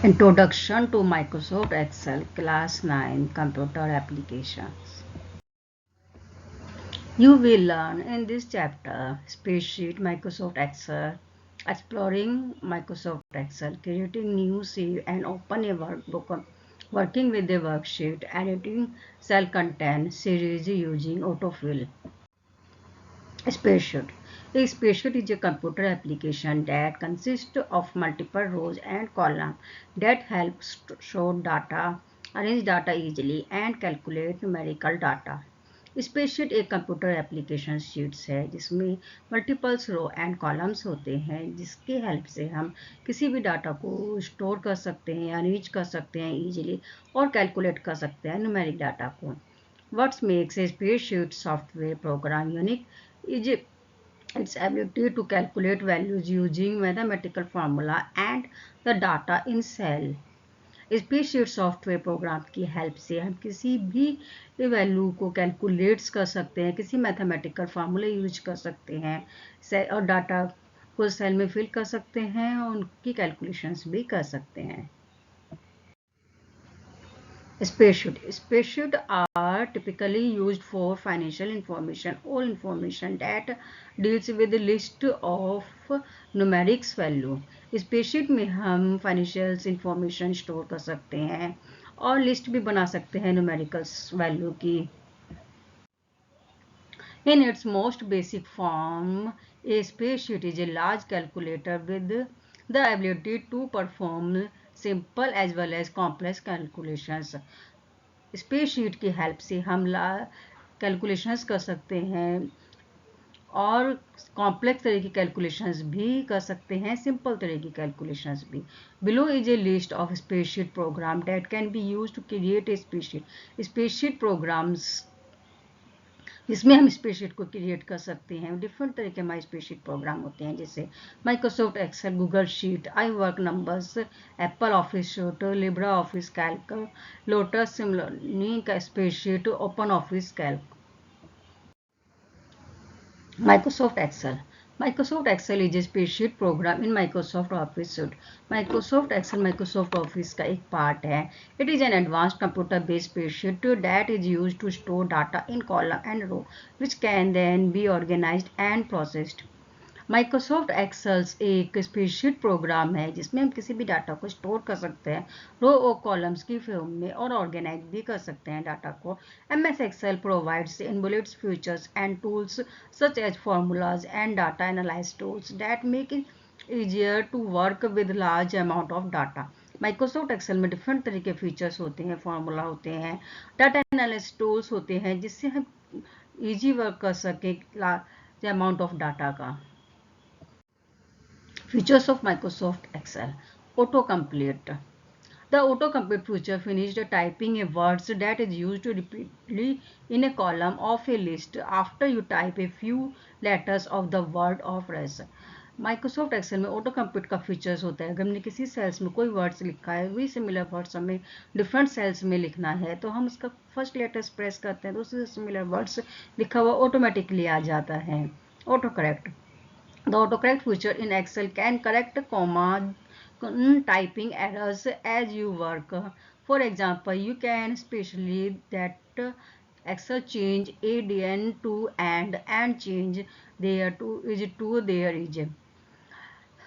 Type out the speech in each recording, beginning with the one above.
Introduction to Microsoft Excel Class 9 Computer Applications. You will learn in this chapter Spreadsheet, Microsoft Excel, exploring Microsoft Excel, creating new save and open a workbook, working with a worksheet, editing cell content, series using autofill. Spreadsheet. A spreadsheet is a computer application that consists of multiple rows and columns that helps show data, arrange data easily, and calculate numerical data. Spreadsheet एक computer application sheets है जिसमें multiples row and columns होते हैं जिसके help से हम किसी भी डाटा को स्टोर कर सकते हैं, अरेंज कर सकते हैं इजीली और कैलकुलेट कर सकते हैं न्यूमेरिक डाटा को. What makes a spreadsheet software program unique is its ability to calculate values using mathematical formula and the data in cell. Spreadsheet software program की हेल्प से हम किसी भी वैल्यू को कैलकुलेट्स कर सकते हैं, किसी मैथमेटिकल फार्मूले यूज कर सकते हैं और डाटा को सेल में फिल कर सकते हैं और उनकी कैलकुलेशंस भी कर सकते हैं. Spreadsheets are typically used for financial information or information that deals with the list of numerics value. Spreadsheet में हम financial information store कर सकते हैं और list भी बना सकते हैं numericals value की. In its most basic form, a spreadsheet is a large calculator with the ability to perform simple as well as complex calculations. Spreadsheet की हेल्प से हम कैलकुलेशंस कर सकते हैं और कॉम्प्लेक्स तरह की कैलकुलेशंस भी कर सकते हैं, सिंपल तरह की कैलकुलेशंस भी. Below is a list of spreadsheet program that can be used to create a spreadsheet programs जिसमें हम स्प्रेडशीट को क्रिएट कर सकते हैं. डिफरेंट तरह के हमारे स्प्रेडशीट प्रोग्राम होते हैं जैसे Microsoft Excel, Google sheet, iWork numbers, Apple office suite, LibreOffice calc, Lotus similarly का spreadsheet, OpenOffice calc. Microsoft Excel. Microsoft Excel is a spreadsheet program in Microsoft Office suite. Microsoft Excel Microsoft Office का एक part है. It is an advanced computer-based spreadsheet that is used to store data in column and row, which can then be organized and processed. Microsoft Excel's एक spreadsheet programme है जिसमें हम किसी भी data को स्टोर कर सकते हैं रो और कॉलम्स की फॉर्म में और ऑर्गेनाइज भी कर सकते हैं डाटा को. MS Excel provides inbuilt features and tools such as formulas and data analysis tools that make it easier to work with large amount of data. Microsoft Excel में different तरह के फीचर्स होते हैं, फॉर्मूला होते हैं, data analysis tools होते हैं जिससे हम इजी वर्क कर सके लार्ज अमाउंट ऑफ डाटा का. Features of Microsoft Excel. Autocomplete. The autocomplete feature finishes typing a words that is used repeatedly in a column of a list after you type a few letters of the word of rest. Microsoft Excel में auto complete का features होता है. अगर हमने किसी sales में कोई words लिखा है, वही सिमिलर वर्ड्स हमें डिफरेंट सेल्स में लिखना है तो हम उसका फर्स्ट लेटर्स प्रेस करते हैं तो उससे सिमिलर वर्ड्स लिखा हुआ ऑटोमेटिकली आ जाता है. Auto correct. The autocorrect feature in Excel can correct comma typing errors as you work. For example, you can specially that Excel change ADN to and change there to is to there is.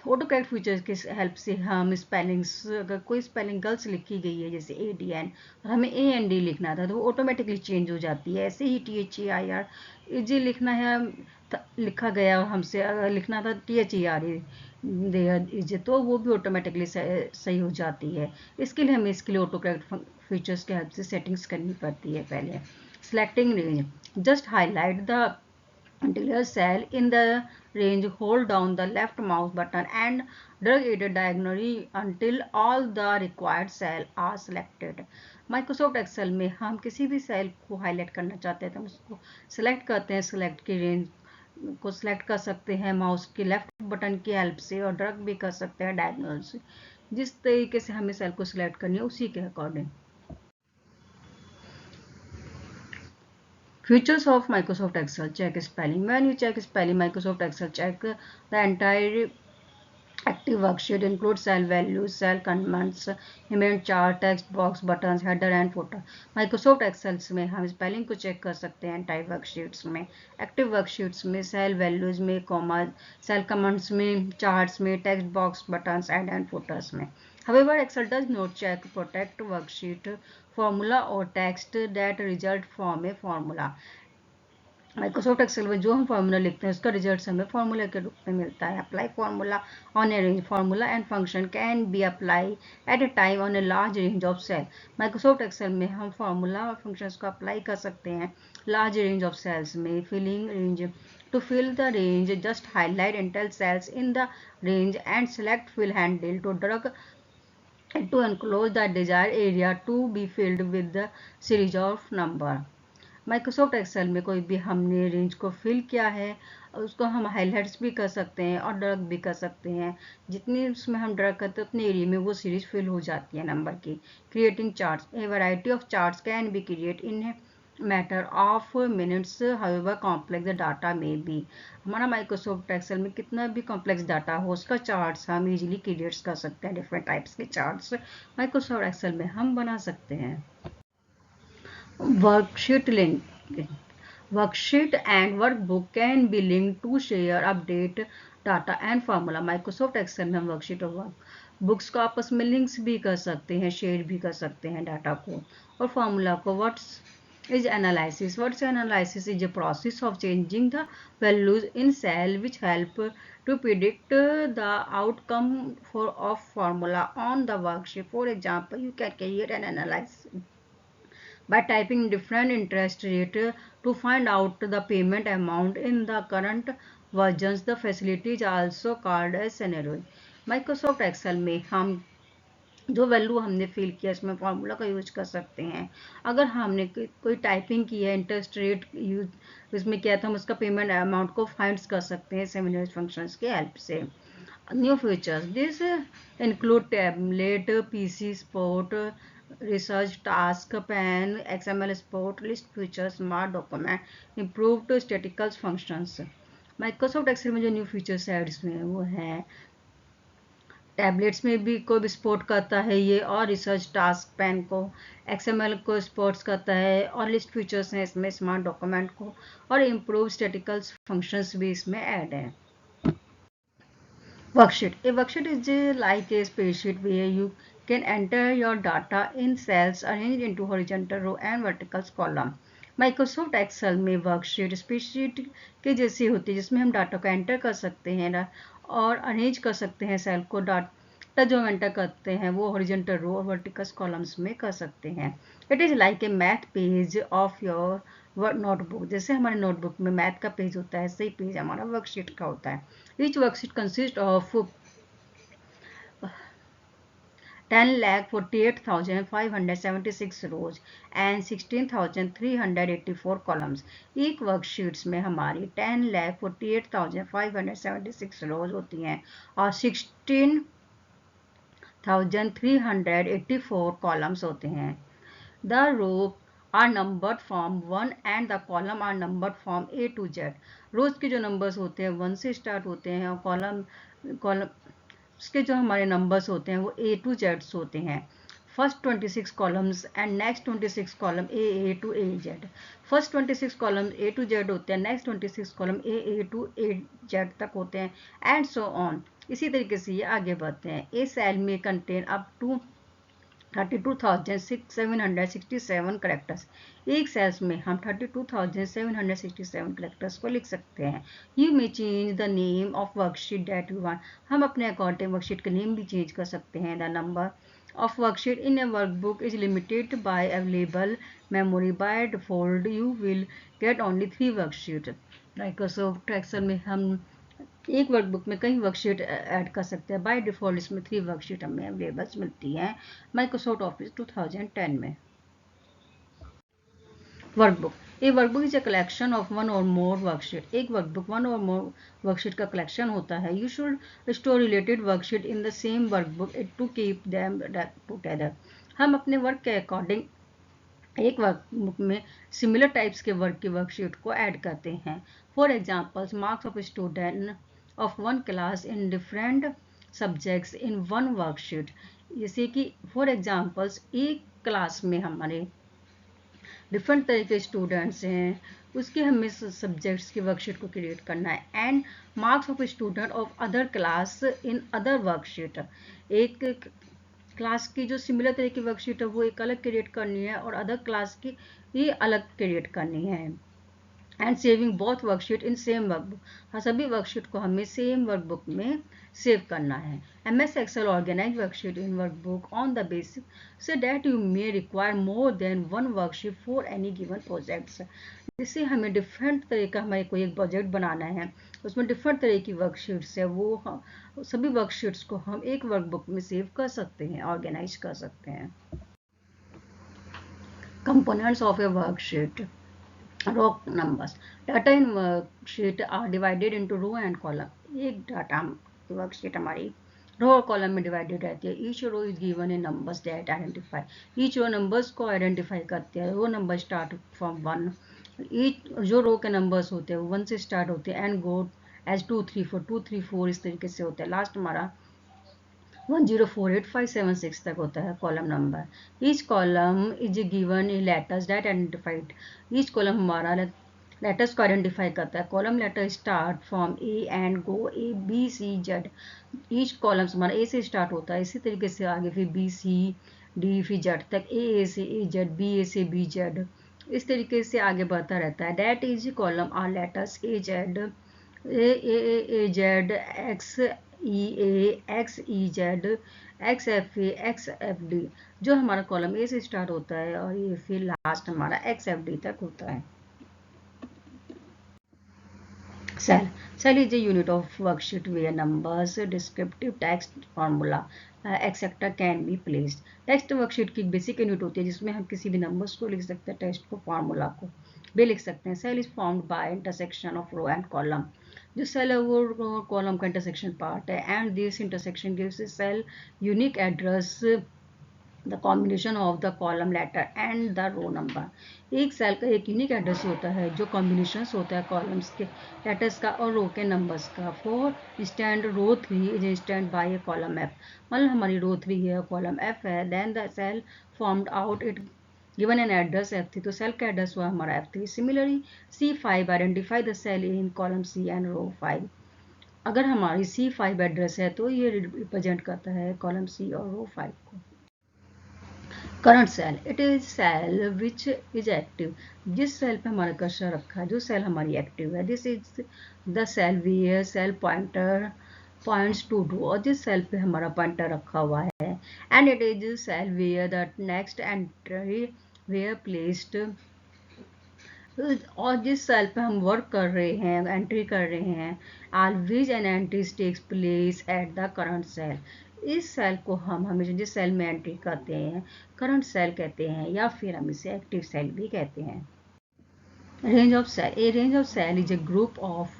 Auto correct features के help से हम spellings, अगर कोई spelling गलत लिखी गई है जैसे ADN और हमें AND लिखना था तो वो ऑटोमेटिकली चेंज हो जाती है. ऐसे ही THEIR जी लिखना है लिखा गया और हमसे अगर लिखना था THER तो वो भी ऑटोमेटिकली सही हो जाती है. इसके लिए हमें इसके लिए ऑटो करेक्ट फीचर्स के हेल्प से सेटिंग्स करनी पड़ती है. पहले selecting range. Just highlight the entire cell in the range, hold down the left mouse button and drag it diagonally until all the required cell are selected. Microsoft Excel में हम किसी भी cell को highlight करना चाहते हैं तो हम उसको सिलेक्ट करते हैं, सिलेक्ट की रेंज को सिलेक्ट कर सकते हैं माउस के लेफ्ट बटन की हेल्प से और ड्रैग भी कर सकते हैं डायगोनल से. जिस तरीके से हमें सेल को सिलेक्ट करनी है उसी के according. Features of Microsoft Excel. Check spelling. When you check spelling, Microsoft Excel check the entire Active worksheet includes cell values, cell comments, event chart, text box, buttons, header and footer. Microsoft Excel में हम spelling को check कर सकते हैं type worksheets में. Active worksheets में cell values में, comma, cell comments में, चार्ट्स में, text box, buttons, head and footers में. However, Excel does not check protect worksheet formula or text that result from a formula. Microsoft Excel में जो हम formula लिखते हैं उसका रिजल्ट हमें फार्मूला के रूप में मिलता है. Apply formula on a range. Formula and function can be apply at a time on a large range of cell. Microsoft Excel में हम फार्मूला और फंक्शंस को अप्लाई कर सकते हैं लार्ज रेंज ऑफ सेल्स में. Filling range. To fill the range, just highlight entail cells in the range and select fill handle to drag to enclose the desired area to be filled with the series of number. Microsoft Excel में कोई भी हमने range को fill किया है उसको हम highlights भी कर सकते हैं और ड्रग भी कर सकते हैं. जितनी उसमें हम ड्रग करते हैं उतने एरिया में वो सीरीज फिल हो जाती है नंबर की. Creating charts. A variety of charts can be create in matter of minutes. However complex data में भी. हमारा माइक्रोसॉफ्ट एक्सेल में कितना भी कॉम्प्लेक्स डाटा हो उसका चार्ट्स हम इजीली क्रिएट कर सकते हैं. डिफरेंट टाइप्स के चार्ट्स माइक्रोसॉफ्ट एक्सेल में हम बना सकते हैं. Worksheet link. Worksheet and workbook can be linked to share, update data and formula. Microsoft Excel में हम वर्कशीट और वर्कबुक्स को आपस में लिंक्स भी कर सकते हैं, शेयर भी कर सकते हैं डाटा को और फार्मूला को. What's is analysis? What's analysis is a process of changing the values in cell which help to predict the outcome of formula on the worksheet. For example, you can create an analysis by typing different interest rate to find out the payment amount in the current versions. The facility is also called as scenario. Microsoft Excel में हम जो value हमने fill किया इसमें formula का use कर सकते हैं. अगर हमने कोई टाइपिंग की है इंटरेस्ट रेट यूज इसमें किया तो हम उसका पेमेंट अमाउंट को फाइंड कर सकते हैं सेमिनरी फंक्शंस के हेल्प से. New features. This include tablet, PC sport, research task pan, XML export, list features, smart document, improved statistical functions. Microsoft Excel में जो न्यू फीचर्स है इसमें वो है टैबलेट्स में भी कोई भी सपोर्ट करता है ये और रिसर्च टास्क पैन को XML को सपोर्ट्स करता है और लिस्ट फीचर्स हैं इसमें स्मार्ट डॉक्यूमेंट को और इम्प्रूव स्टैटिस्टिकल फंक्शंस भी इसमें ऐड है. Worksheet. A worksheet is like a spreadsheet where you can enter your data in cells arranged into horizontal row and vertical column. Microsoft Excel में worksheet spreadsheet के जैसी होती है जिसमें हम डाटा को एंटर कर सकते हैं और अरेंज कर सकते हैं सेल को. डाटा जो हम एंटर करते हैं वो हॉरिजॉन्टल रो और वर्टिकल कॉलम्स में कर सकते हैं. It is like a math page of your notebook. जैसे हमारे नोटबुक में मैथ का पेज होता है ऐसे ही पेज हमारा वर्कशीट का होता है. Each worksheet consists of 10,48,576 rows and 16,384 columns. एक वर्कशीट्स में हमारी 10,48,576 rows होती हैं और 16,384 columns होते हैं. The row are numbered from 1 and the column are numbered from A to Z. रोज के जो नंबर्स होते हैं 1 से स्टार्ट होते हैं और कॉलम उसके जो हमारे नंबर्स होते हैं वो A to Z होते हैं. First 26 columns and next 26 column A to AZ. First 26 column A to Z होते हैं, next 26 column A to AZ तक होते हैं एंड सो ऑन. इसी तरीके से ये आगे बढ़ते हैं. ए सेल में कंटेन अप टू 32,767 करेक्टर्स. एक सेल्स में हम 32,767 करेक्टर्स को लिख सकते हैं. You may change the name of worksheet that you want. हम अपने अकॉर्डिंग वर्कशीट का नेम भी चेंज कर सकते हैं. The number of worksheet in a workbook is limited by available memory. By default you will get only 3 worksheets. Microsoft Excel में हम एक वर्कबुक में कई वर्कशीट ऐड कर सकते हैं. बाय डिफॉल्ट इसमें 3 वर्कशीट हमें अवेलेबल मिलती हैं माइक्रोसॉफ्ट ऑफिस 2010 में. Workbook. A workbook is a collection of one और मोर वर्कशीट. एक वर्कबुक वन और मोर वर्कशीट का कलेक्शन होता है. You should store related worksheet in the same workbook to keep them together. हम अपने वर्क के अकॉर्डिंग एक वर्कबुक में सिमिलर टाइप्स के वर्क की वर्कशीट को ऐड करते हैं. For examples marks of student of one class in different subjects in one worksheet. जैसे कि फॉर एग्जांपल्स एक क्लास में हमारे डिफरेंट तरह के स्टूडेंट्स हैं, उसके हमें सब्जेक्ट्स की वर्कशीट को क्रिएट करना है। And marks of student of other class in other worksheet, एक क्लास की जो सिमिलर तरह की वर्कशीट है वो एक अलग क्रिएट करनी है और अदर क्लास की ये अलग क्रिएट करनी है। And saving both worksheet in same workbook, हाँ सभी वर्कशीट को हमें सेम वर्कबुक में सेव करना है। MS Excel organise worksheet in workbook on the basis so that you may require more than one worksheet for any given projects। जिससे हमें different तरह का हमें कोई एक प्रोजेक्ट बनाना है, उसमें डिफरेंट तरह की वर्कशीट्स है, वो सभी वर्कशीट्स को हम एक वर्कबुक में सेव कर सकते हैं, ऑर्गेनाइज कर सकते हैं। Components of a worksheet. Row numbers, data in worksheet are divided into row and column. एक डाटा वर्कशीट हमारी रो और कॉलम में डिवाइडेड रहती है। Each row is given in numbers that identify, each row numbers को identify करते हैं। Row number start from 1, each जो रो के नंबर्स होते हैं वो 1 से स्टार्ट होते हैं एंड गो एज 2 3 4 2 3 4 इस तरीके से होता है। लास्ट हमारा 1048576 तक होता है column number. Each column is given in letters that identified, each column हमारा लेटर्स को आइडेंटिफाई करता है। Column letter start from A and go A B C Z, each columns हमारा ए से स्टार्ट होता है, इसी तरीके से आगे फिर बी सी डी फिर जेड तक, ए से ए जेड, बी ए से बी जेड, इस तरीके से आगे बढ़ता रहता है। That is column are letters A Z, A Z, X E A, X E Z, X F A, X F D, जो हमारा कॉलम ए से स्टार्ट होता है और ये फिर लास्ट हमारा एक्स एफ डी तक होता है। Cell is a unit of worksheet where numbers, descriptive text, formula, etc. can be placed। Text worksheet की बेसिक यूनिट होती है जिसमें हम किसी भी नंबर्स को लिख सकते हैं, टेक्स्ट को, फार्मूला को भी लिख सकते हैं। Cell is formed by intersection of row and column, जो सेल है वो रो और कॉलम का इंटरसेक्शन पार्ट है। And this intersection gives cell unique address, the combination of the column letter and the row number. एक cell का एक unique address होता है जो कॉम्बिनेशन होता है कॉलम्स के लेटर्स का और रो के नंबर्स का। For instant row 3 is instant by a column F, मतलब हमारी रो 3 है कॉलम एफ है, then the cell formed out it given an address F3, तो सेल का एड्रेस हुआ हमारा F3। Similarly C5 identify the cell in column C and row 5, अगर हमारी C5 एड्रेस है तो ये रिप्रेजेंट करता है कॉलम C और रो 5 को। Current cell, it is cell which is active, जिस सेल पे हमारा कर्सर रखा है, जो सेल हमारी एक्टिव है। This is the cell where cell pointer points to do, और जिस सेल पे हमारा पॉइंटर रखा हुआ है। And it is cell where the next entry where placed, और जिस सेल पे हम वर्क कर रहे हैं, एंट्री कर रहे हैं, always an entry takes place at the current cell. इस सेल को हम हमेशा जिस सेल में एंट्री करते हैं करंट सेल कहते हैं, या फिर हम इसे एक्टिव सेल भी कहते हैं। Range of cell, a range of cell is a group of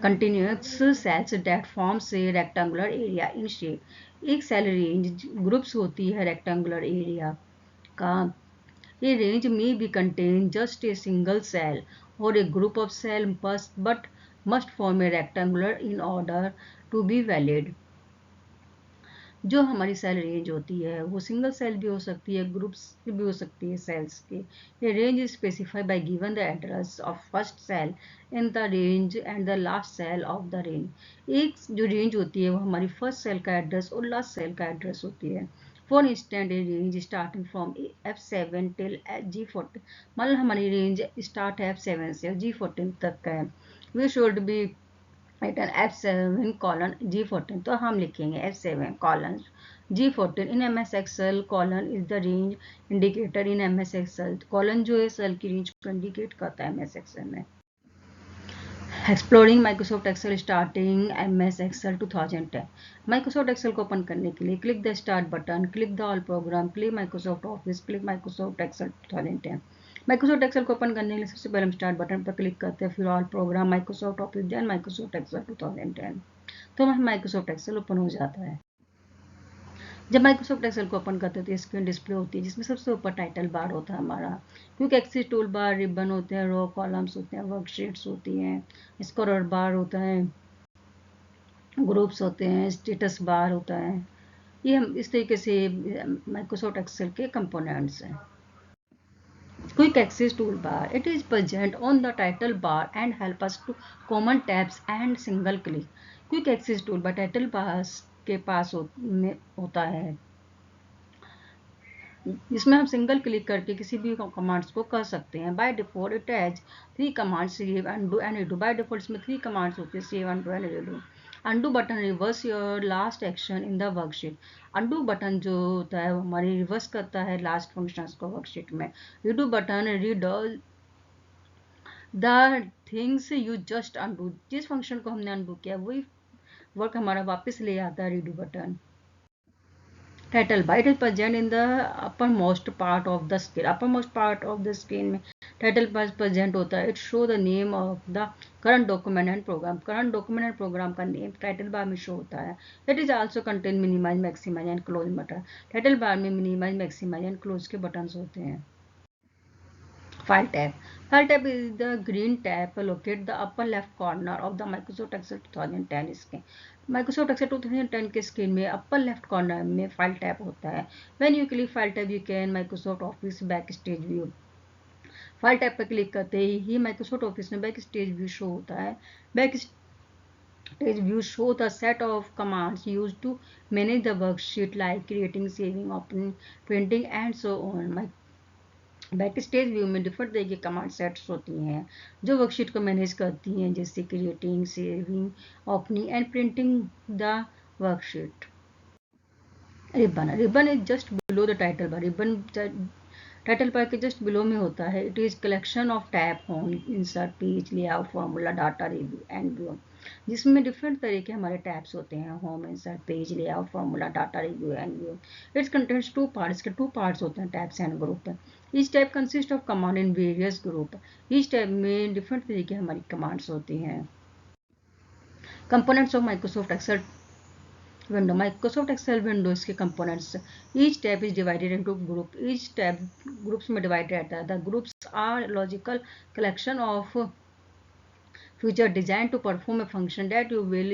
continuous cells that forms a rectangular area in shape. एक सेल रेंज ग्रुप्स होती है रेक्टेंगुलर एरिया का। A range may be contain just a single cell or a group of cells, but must form a rectangular in order to be valid। जो हमारी cell range होती है वो single cell भी हो सकती है, ग्रुप्स भी हो सकती है सेल्स की। ये range is specified by given the address of first cell in the range and the last cell of the range. एक जो रेंज होती है वो हमारी फर्स्ट सेल का एड्रेस और लास्ट सेल का एड्रेस होती है। For instant a range starting from F7 till G14, मतलब हमारी रेंज स्टार्ट है F7 से G14 तक है। We should be return F7 colon G14, तो हम लिखेंगे F7 colon G14 in MS Excel। Colon is the range indicator in MS Excel, colon जो है सेल की रेंज को इंडिकेट करता है MS Excel में। Exploring Microsoft Excel starting MS Excel 2010। Microsoft Excel को ओपन करने के लिए click the start button, click the all program, click Microsoft Office, click Microsoft Excel 2010। Microsoft Excel को ओपन करने के लिए सबसे पहले हम स्टार्ट बटन पर क्लिक करते हैं, फिर all program, Microsoft Office, then Microsoft Excel 2010, तो हमारा माइक्रोसॉफ्ट एक्सेल ओपन हो जाता है। जब माइक्रोसॉफ्ट एक्सेल को ओपन करते हैं तो स्क्रीन डिस्प्ले होती है जिसमें सबसे ऊपर टाइटल बार होता है हमारा, quick access tool bar, ribbon होते हैं, रो कॉलम्स होते हैं, वर्कशीट्स होती हैं, स्क्रॉलर बार होता है, ग्रुप्स होते हैं, स्टेटस बार होता है। ये हम इस तरीके से माइक्रोसॉफ्ट एक्सेल के कंपोनेंट्स हैं। Quick access toolbar. It is present on the title bar and help us to common tabs and single click. Quick access toolbar title bar के पास होता है, जिसमें हम सिंगल क्लिक करके किसी भी कमांड्स को कर सकते हैं। By default it has 3 commands, save, undo and redo. By default इसमें 3 कमांड्स होती है, save, undo and redo. Undo button reverse your last action in the worksheet. Undo button जो होता है वो हमारी रिवर्स करता है लास्ट फंक्शंस को वर्कशीट में। Redo button read the things you just undo. जिस फंक्शन को हमने अनडू किया वही वर्क हमारा वापस ले आता है redo button. Title bar, it is present in the uppermost part of the screen. uppermost part of the screen में टाइटल बार प्रेजेंट होता है। It show the name of the current document and program. Current document and program का name title bar में show होता है। It is also contain minimise, maximise and close button. Title bar में minimise, maximise and close के button होते हैं। File tab. File tab is the green tab located the upper left corner of the Microsoft Excel 2010 screen. Microsoft Excel 2010 के screen में upper left corner में file tab होता है। When you click file tab you can Microsoft Office backstage view. File tab पर click करते ही Microsoft Office में backstage view show होता है। Backstage view show the set of commands used to manage the worksheet like creating, saving, opening, printing and so on. बैकस्टेज व्यू में different तरह की कमांड सेट्स होती हैं जो वर्कशीट को मैनेज करती हैं, जैसे creating, saving, opening and printing the worksheet. Ribbon is just below the title bar. Ribbon title bar के जस्ट बिलो में होता है। It is collection of tab, home, insert, page, layout, formula, data, review and view, जिसमें different तरह के हमारे tabs होते हैं, home, insert, page, layout, formula, data, review and view. It's contents 2 parts के 2 पार्ट्स होते हैं, tabs and group. Each tab consist of command in various group. Each tab में डिफरेंट तरह की हमारी कमांड्स होती हैं। Components of Microsoft Excel window. Microsoft Excel windows के components. Each tab is divided into group. Each tab groups में divide रहता है। The groups are logical collection of feature designed to perform a function that you will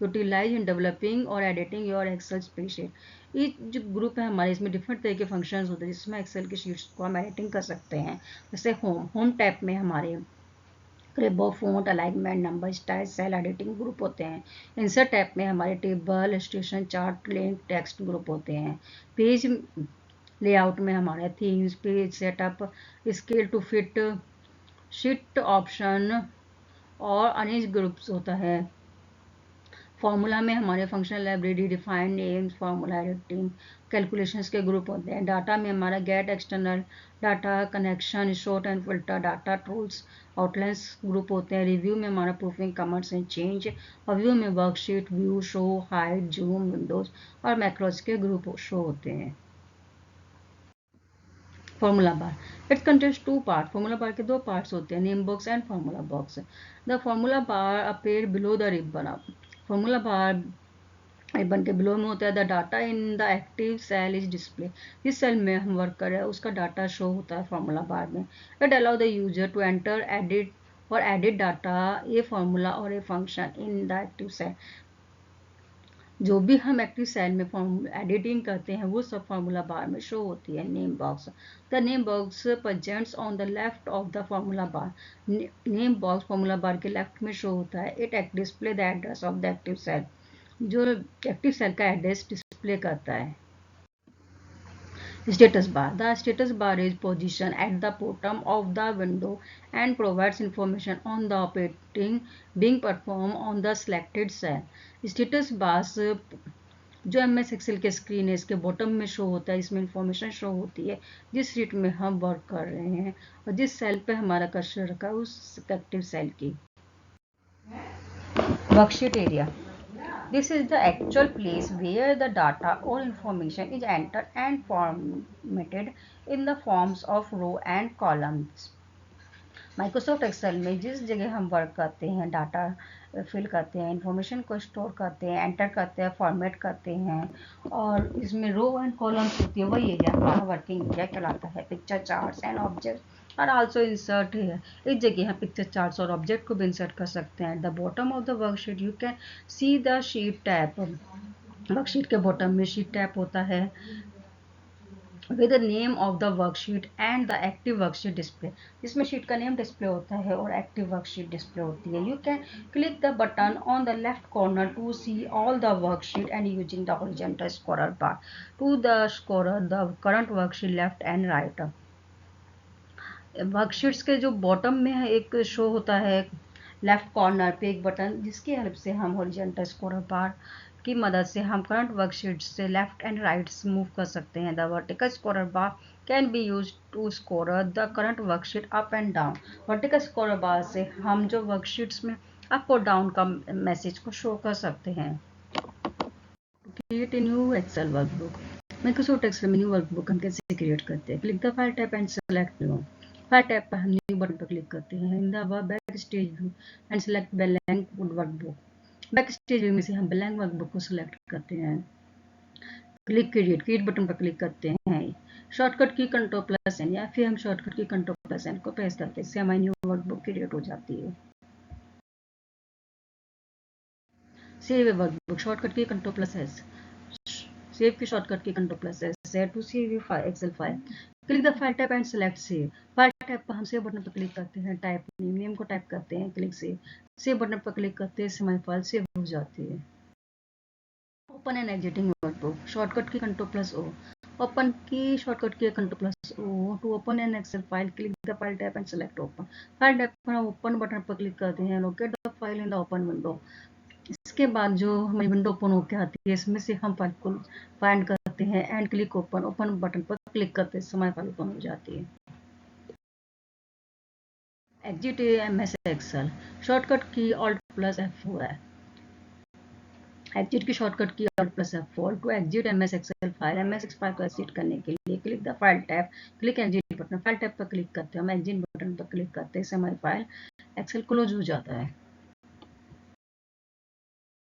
utilize in developing or editing your Excel spreadsheet। ये जो group है हमारे, इसमें different तरह के फंक्शंस होते हैं जिसमें एक्सेल की शीट्स को हम एडिटिंग कर सकते हैं। जैसे होम टैब में हमारे clipboard, font, alignment, number, style, cell editing group होते हैं। इंसर्ट टैब में हमारे table, illustration, chart, link, text group होते हैं। पेज लेआउट में हमारे themes, page setup, scale to fit, sheet option और अरेंज ग्रुप्स होता है। फॉर्मूला में हमारे functional library, defined names, formula editing, calculations के ग्रुप होते हैं। डाटा में हमारा get, external data, connection, short and filter, data tools, outlines group होते हैं। रिव्यू में हमारा प्रूफिंग, कमेंट्स एंड चेंज और व्यू में worksheet, view, show, hide, zoom, windows और मैक्रोज के ग्रुप शो होते हैं। Formula bar, its contents 2 part. Formula bar के 2 पार्ट्स होते हैं, name box and formula box. The formula bar appear below the ribbon. Formula bar ribbon के below में होता है। The data in the active cell is display. जिस cell में हम वर्क कर रहे हैं उसका डाटा शो होता है फॉर्मूला बार में। It allow the user to enter, edit और एडिट डाटा, ए फॉर्मूला और a function in the active cell. जो भी हम एक्टिव सेल में फॉर्म एडिटिंग करते हैं वो सब फॉर्मूला बार में शो होती है। Name box, the name box presents on the left of the formula bar. Name box formula bar के लेफ्ट में शो होता है। It display the address of the active cell, जो एक्टिव सेल का address display करता है। Status bar. The status bar is positioned at the bottom of the window and provides information on the operating being performed on the selected cell. Status bars जो MS Excel के screen है इसके bottom में show होता है। इसमें information show होती है जिस शीट में हम वर्क कर रहे हैं और जिस सेल पे हमारा कर्सर रखा है उस एक्टिव सेल की। Worksheet area, this is the actual place where the data or information is entered and formatted in the forms of row and columns. Microsoft Excel में जिस जगह हम वर्क करते हैं, डाटा फिल करते हैं, इंफॉर्मेशन को स्टोर करते हैं, एंटर करते हैं, फॉर्मेट करते हैं और इसमें रो एंड कॉलम्स होती है, वही एरिया हमारा वर्किंग एरिया कहलाता है। पिक्चर, चार्ट्स एंड ऑब्जेक्ट और आल्सो इंसर्ट है, इस जगह हम पिक्चर चार्ट्स और ऑब्जेक्ट को भी इंसर्ट कर सकते हैं। At the bottom of the worksheet you can see the sheet tab. Worksheet के बॉटम में शीट टैप होता है with the name of the worksheet and the active worksheet display, जिसमें शीट का नेम डिस्प्ले होता है और एक्टिव वर्कशीट डिस्प्ले होती है। You can click the button on the left corner to see all the worksheet and using the horizontal scroller bar to the scroller the current worksheet left and right. Worksheets के जो bottom में एक show होता है left corner पे एक button, जिसकी help से हम हॉरिजॉन्टल स्क्रॉलर बार की मदद से हम करंट वर्कशीट से लेफ्ट एंड राइट मूव कर सकते हैं। The vertical scroller bar can be use to scroll the current worksheet up and down. Vertical scroller bar से हम जो वर्कशीट्स में अप और डाउन का मैसेज को शो कर सकते हैं। Create a new Excel workbook. Microsoft Excel में न्यू वर्कबुक हम कैसे क्रिएट करते हैं? Click the file tab and select new. File tab पर हम न्यू बटन पर क्लिक करते हैं। In the back stage view and select blank workbook. Back stage view में से हम ब्लैंक वर्कबुक को सिलेक्ट करते हैं। क्लिक क्रिएट बटन पर क्लिक करते हैं। शॉर्टकट की Ctrl+N या फिर हम शॉर्टकट की Ctrl+N को प्रेस करते हैं, इससे हमारी न्यू वर्कबुक क्रिएट हो जाती है। Save workbook, shortcut key Ctrl+S। Save की shortcut key Ctrl+S। Save to save your file Excel file. Click the file tab and select save. File tab पर हम सेव बटन पर क्लिक करते हैं, type name को टाइप करते हैं, click save button पर क्लिक करते हैं, हमारी फाइल सेव हो जाती है। Open and exiting workbook, shortcut की Ctrl+O। ओपन की शॉर्टकट की Ctrl+O to open an Excel file. Click the file tab and select open. File tab पर हम ओपन बटन पर क्लिक करते हैं, locate the file in the open window. इसके बाद जो हमारी विंडो ओपन होकर आती है, इसमें से हम फाइल को फाइंड करते हैं and click open. Open button पर क्लिक करते हैं, हमारी फाइल ओपन हो जाती है। एग्जिट MS एक्सेल, शॉर्टकट की Alt+F4 है। एग्जिट की शॉर्टकट की Alt+F4 to exit MS Excel file. MS file को एग्जिट करने के लिए click the file tab, click exit button. File tab पर क्लिक करते हैं, हम एग्जिट बटन पर क्लिक करते हैं, इससे हमारी फाइल एक्सेल क्लोज हो जाता है।